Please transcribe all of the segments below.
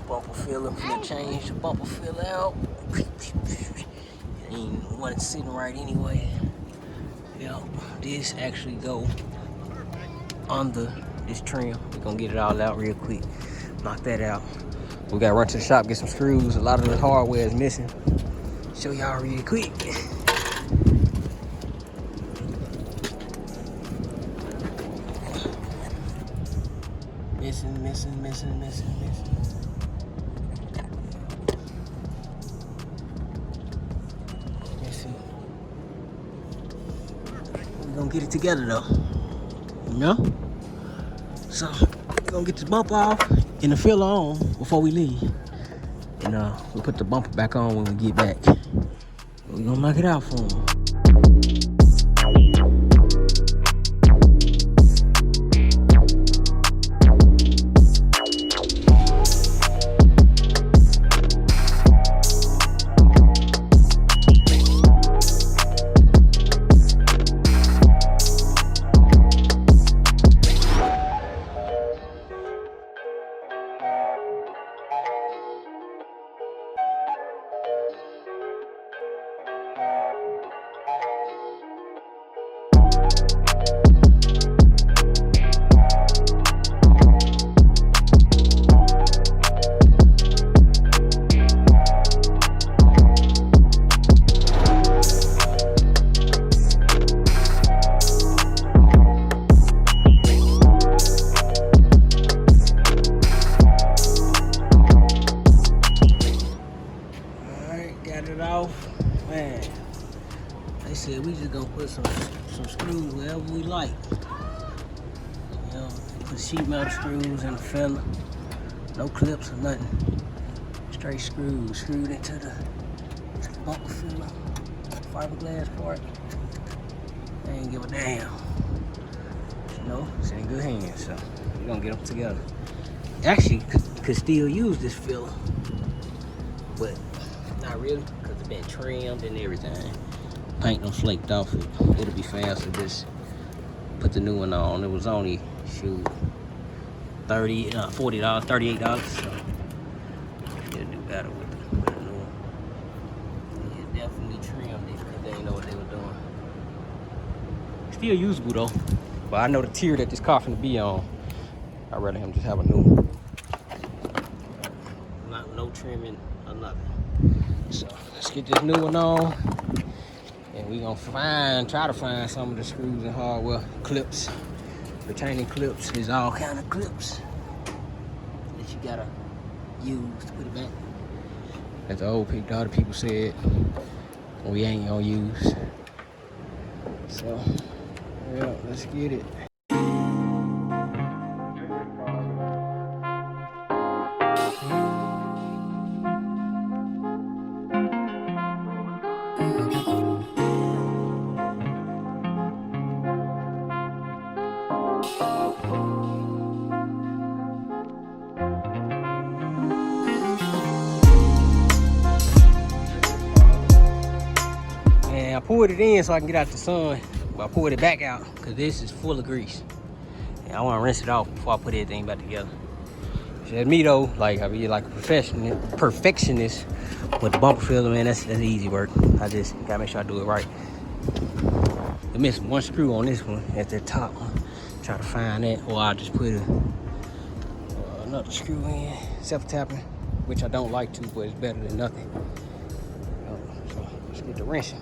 Bumper filler, finna change the bumper filler out. Ain't one sitting right anyway. Yeah, this actually go under this trim. We're gonna get it all out real quick. Knock that out. We gotta run to the shop, get some screws. A lot of the hardware is missing. Show y'all real quick. Missing. We're gonna get it together though. You know? So, we're gonna get this bumper off and the filler on before we leave. And we'll put the bumper back on when we get back. We're gonna knock it out for them. They said we just gonna put some screws wherever we like. You know, put sheet metal screws in the filler. No clips or nothing. Straight screws, screwed into the bumper filler. Fiberglass part. They ain't give a damn. You know, it's in good hands, so we're gonna get them together. Actually, could still use this filler, but not really, because it's been trimmed and everything. Paint done flaked off it. It'll be faster just put the new one on. It was only, shoot, $40, $38, so you'll do better with the new one. Yeah, definitely trimmed it because they didn't know what they were doing. Still usable though, but I know the tier that this car finna be on. I'd rather him just have a new one. No trimming or nothing. So let's get this new one on. And we're gonna try to find some of the screws and hardware clips, retaining clips. There's all kind of clips that you gotta use to put it back. As the other people said, we ain't gonna use. So, yeah, let's get it. I poured it in so I can get out the sun, but I poured it back out because this is full of grease. And I want to rinse it off before I put everything back together. As me though, like I be like a perfectionist with the bumper filler, man, that's easy work. I just gotta make sure I do it right. I missed one screw on this one at the top. Try to find that, or I'll just put another screw in, self-tapping, which I don't like to, but it's better than nothing. So let's get the rinsing.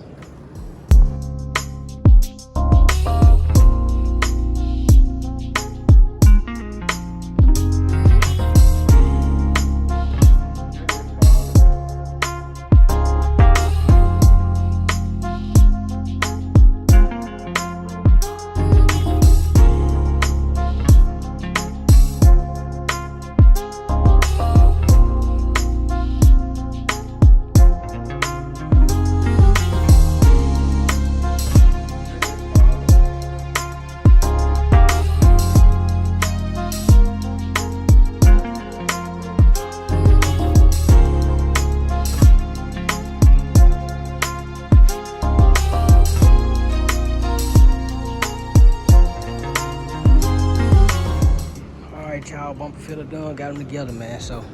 all bumper filler done, got them together, man. So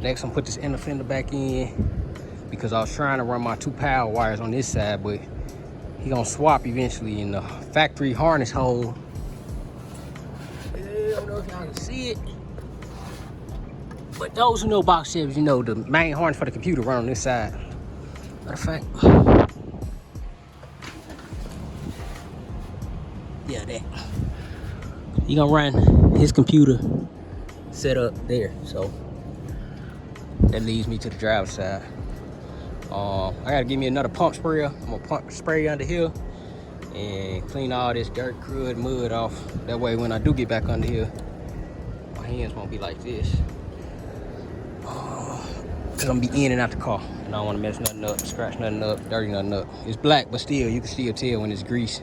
next I'm put this inner fender back in because I was trying to run my 2 power wires on this side, but he gonna swap eventually in the factory harness hole. I don't know if y'all can see it, but those who know box Chevys, you know the main harness for the computer run on this side. Matter of fact, yeah, that. He gonna run his computer set up there, so that leads me to the driver's side. I gotta give me another pump sprayer. I'm gonna pump spray under here and clean all this dirt, crud, mud off. That way when I do get back under here, my hands won't be like this. Cause I'm gonna be in and out the car. And I don't wanna mess nothing up, scratch nothing up, dirty nothing up. It's black, but still, you can still tell when it's grease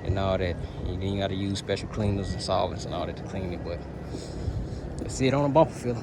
and all that. You then gotta use special cleaners and solvents and all that to clean it, but that's it on a bumper filler.